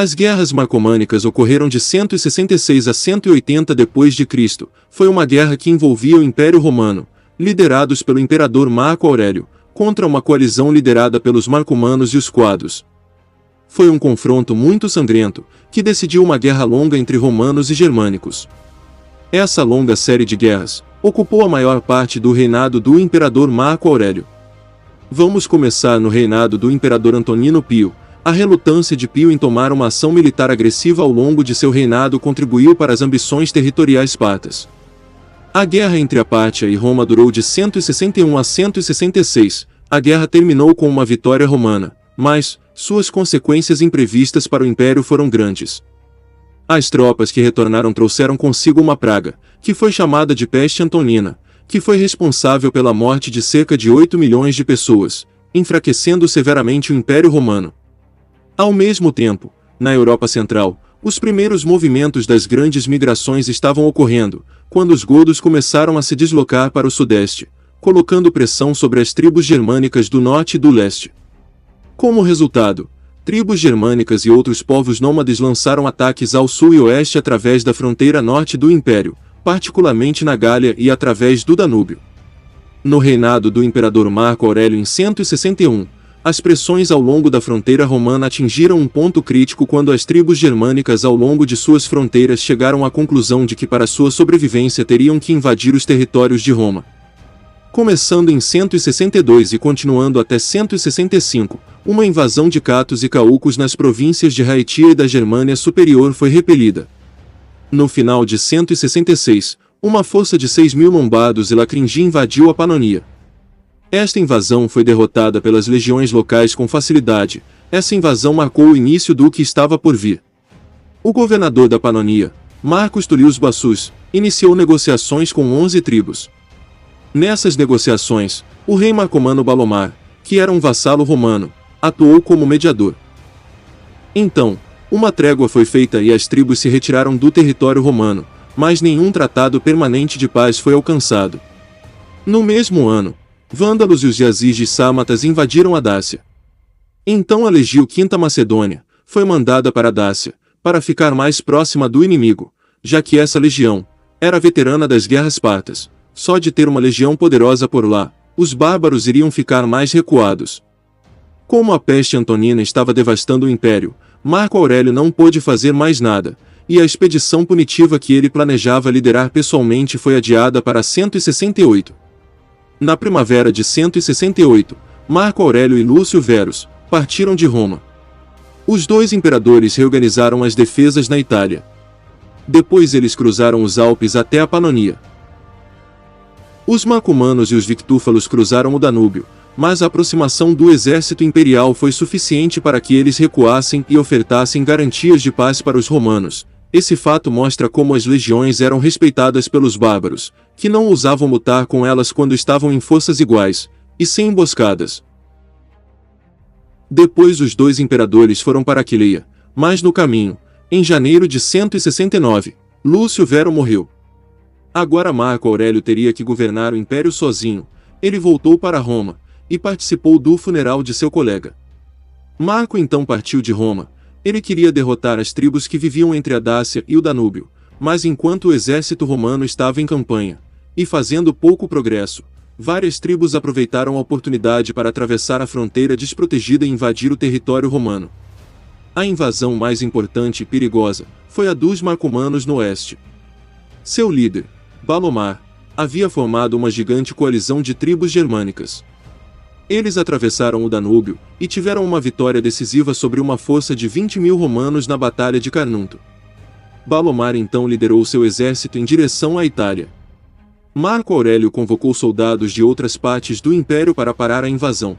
As guerras marcomânicas ocorreram de 166 a 180 d.C. Foi uma guerra que envolvia o Império Romano, liderados pelo imperador Marco Aurélio, contra uma coalizão liderada pelos marcomanos e os quados. Foi um confronto muito sangrento, que decidiu uma guerra longa entre romanos e germânicos. Essa longa série de guerras ocupou a maior parte do reinado do imperador Marco Aurélio. Vamos começar no reinado do imperador Antonino Pio. A relutância de Pio em tomar uma ação militar agressiva ao longo de seu reinado contribuiu para as ambições territoriais partas. A guerra entre a Pártia e Roma durou de 161 a 166. A guerra terminou com uma vitória romana, mas suas consequências imprevistas para o império foram grandes. As tropas que retornaram trouxeram consigo uma praga, que foi chamada de peste antonina, que foi responsável pela morte de cerca de 8 milhões de pessoas, enfraquecendo severamente o Império Romano. Ao mesmo tempo, na Europa Central, os primeiros movimentos das grandes migrações estavam ocorrendo, quando os godos começaram a se deslocar para o sudeste, colocando pressão sobre as tribos germânicas do norte e do leste. Como resultado, tribos germânicas e outros povos nômades lançaram ataques ao sul e oeste através da fronteira norte do Império, particularmente na Gália e através do Danúbio. No reinado do imperador Marco Aurélio em 161, as pressões ao longo da fronteira romana atingiram um ponto crítico quando as tribos germânicas ao longo de suas fronteiras chegaram à conclusão de que para sua sobrevivência teriam que invadir os territórios de Roma. Começando em 162 e continuando até 165, uma invasão de catos e caucos nas províncias de Raetia e da Germânia Superior foi repelida. No final de 166, uma força de 6.000 lombardos e lacringi invadiu a Panonia. Esta invasão foi derrotada pelas legiões locais com facilidade. Essa invasão marcou o início do que estava por vir. O governador da Panonia, Marcus Tullius Bassus, iniciou negociações com 11 tribos. Nessas negociações, o rei marcomano Balomar, que era um vassalo romano, atuou como mediador. Então, uma trégua foi feita e as tribos se retiraram do território romano, mas nenhum tratado permanente de paz foi alcançado. No mesmo ano, vândalos e os Yazidis sármatas invadiram a Dácia. Então a Legio Quinta Macedônia foi mandada para a Dácia, para ficar mais próxima do inimigo, já que essa legião era veterana das guerras partas. Só de ter uma legião poderosa por lá, os bárbaros iriam ficar mais recuados. Como a peste antonina estava devastando o império, Marco Aurélio não pôde fazer mais nada, e a expedição punitiva que ele planejava liderar pessoalmente foi adiada para 168. Na primavera de 168, Marco Aurélio e Lúcio Verus partiram de Roma. Os dois imperadores reorganizaram as defesas na Itália. Depois eles cruzaram os Alpes até a Panonia. Os marcomanos e os victúfalos cruzaram o Danúbio, mas a aproximação do exército imperial foi suficiente para que eles recuassem e ofertassem garantias de paz para os romanos. Esse fato mostra como as legiões eram respeitadas pelos bárbaros, que não ousavam lutar com elas quando estavam em forças iguais, e sem emboscadas. Depois os dois imperadores foram para Aquileia, mas no caminho, em janeiro de 169, Lúcio Vero morreu. Agora Marco Aurélio teria que governar o império sozinho. Ele voltou para Roma, e participou do funeral de seu colega. Marco então partiu de Roma. Ele queria derrotar as tribos que viviam entre a Dácia e o Danúbio, mas enquanto o exército romano estava em campanha, e fazendo pouco progresso, várias tribos aproveitaram a oportunidade para atravessar a fronteira desprotegida e invadir o território romano. A invasão mais importante e perigosa foi a dos marcomanos no oeste. Seu líder, Balomar, havia formado uma gigante coalizão de tribos germânicas. Eles atravessaram o Danúbio e tiveram uma vitória decisiva sobre uma força de 20.000 romanos na Batalha de Carnunto. Balomar então liderou seu exército em direção à Itália. Marco Aurélio convocou soldados de outras partes do império para parar a invasão.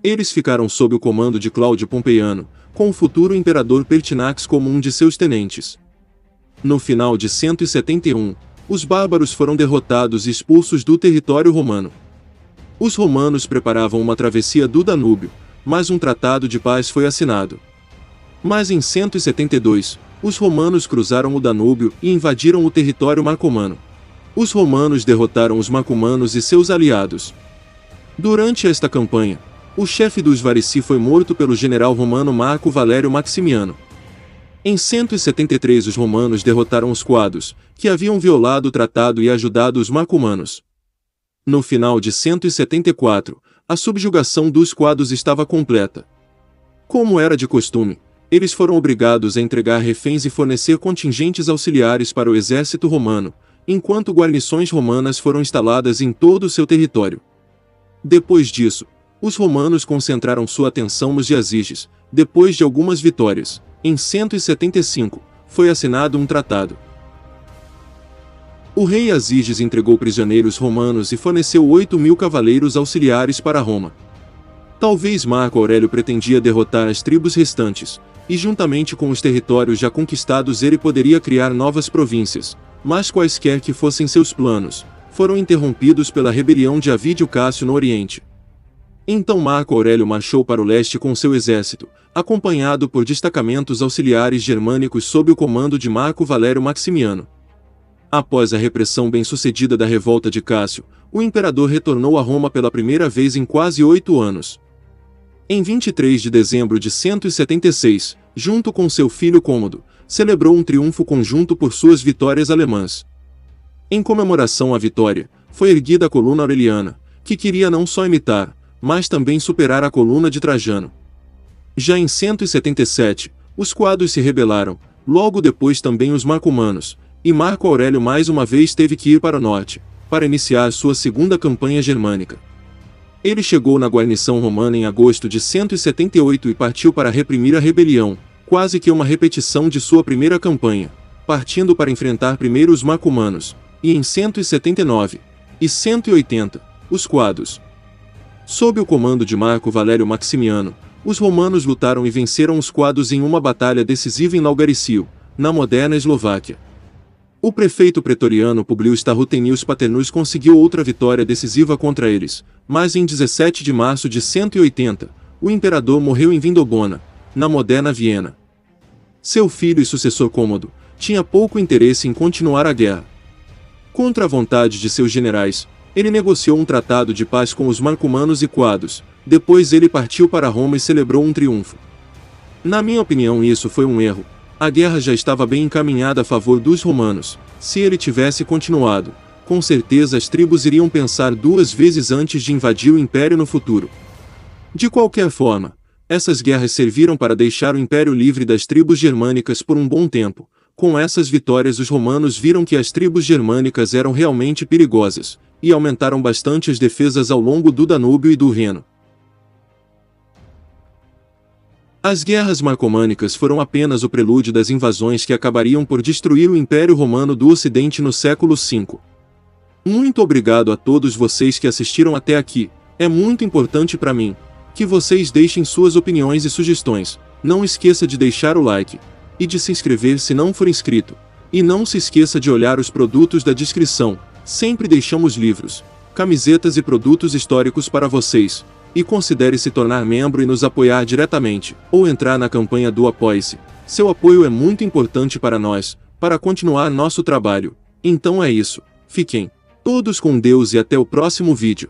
Eles ficaram sob o comando de Cláudio Pompeiano, com o futuro imperador Pertinax como um de seus tenentes. No final de 171, os bárbaros foram derrotados e expulsos do território romano. Os romanos preparavam uma travessia do Danúbio, mas um tratado de paz foi assinado. Mas em 172, os romanos cruzaram o Danúbio e invadiram o território marcomano. Os romanos derrotaram os marcomanos e seus aliados. Durante esta campanha, o chefe dos Varici foi morto pelo general romano Marco Valério Maximiano. Em 173 os romanos derrotaram os quados, que haviam violado o tratado e ajudado os marcomanos. No final de 174, a subjugação dos quados estava completa. Como era de costume, eles foram obrigados a entregar reféns e fornecer contingentes auxiliares para o exército romano, enquanto guarnições romanas foram instaladas em todo o seu território. Depois disso, os romanos concentraram sua atenção nos Jaziges. Depois de algumas vitórias, em 175, foi assinado um tratado. O rei Jaziges entregou prisioneiros romanos e forneceu 8.000 cavaleiros auxiliares para Roma. Talvez Marco Aurélio pretendia derrotar as tribos restantes, e juntamente com os territórios já conquistados ele poderia criar novas províncias, mas quaisquer que fossem seus planos, foram interrompidos pela rebelião de Avídio Cássio no Oriente. Então Marco Aurélio marchou para o leste com seu exército, acompanhado por destacamentos auxiliares germânicos sob o comando de Marco Valério Maximiano. Após a repressão bem-sucedida da revolta de Cássio, o imperador retornou a Roma pela primeira vez em quase 8 anos. Em 23 de dezembro de 176, junto com seu filho Cômodo, celebrou um triunfo conjunto por suas vitórias alemãs. Em comemoração à vitória, foi erguida a coluna aureliana, que queria não só imitar, mas também superar a coluna de Trajano. Já em 177, os quados se rebelaram, logo depois também os marcomanos, e Marco Aurélio mais uma vez teve que ir para o norte, para iniciar sua segunda campanha germânica. Ele chegou na guarnição romana em agosto de 178 e partiu para reprimir a rebelião, quase que uma repetição de sua primeira campanha, partindo para enfrentar primeiro os marcomanos, e em 179 e 180, os quados. Sob o comando de Marco Valério Maximiano, os romanos lutaram e venceram os quados em uma batalha decisiva em Laugariciu, na moderna Eslováquia. O prefeito pretoriano Publio Starrutenius Paternus conseguiu outra vitória decisiva contra eles, mas em 17 de março de 180, o imperador morreu em Vindobona, na moderna Viena. Seu filho e sucessor Cômodo tinha pouco interesse em continuar a guerra. Contra a vontade de seus generais, ele negociou um tratado de paz com os marcomanos e quados. Depois ele partiu para Roma e celebrou um triunfo. Na minha opinião, isso foi um erro. A guerra já estava bem encaminhada a favor dos romanos. Se ele tivesse continuado, com certeza as tribos iriam pensar 2 vezes antes de invadir o império no futuro. De qualquer forma, essas guerras serviram para deixar o império livre das tribos germânicas por um bom tempo. Com essas vitórias os romanos viram que as tribos germânicas eram realmente perigosas, e aumentaram bastante as defesas ao longo do Danúbio e do Reno. As guerras marcomânicas foram apenas o prelúdio das invasões que acabariam por destruir o Império Romano do Ocidente no século V. Muito obrigado a todos vocês que assistiram até aqui. É muito importante para mim que vocês deixem suas opiniões e sugestões. Não esqueça de deixar o like e de se inscrever se não for inscrito. E não se esqueça de olhar os produtos da descrição. Sempre deixamos livros, camisetas e produtos históricos para vocês. E considere se tornar membro e nos apoiar diretamente, ou entrar na campanha do Apoie-se. Seu apoio é muito importante para nós, para continuar nosso trabalho. Então é isso. Fiquem todos com Deus e até o próximo vídeo.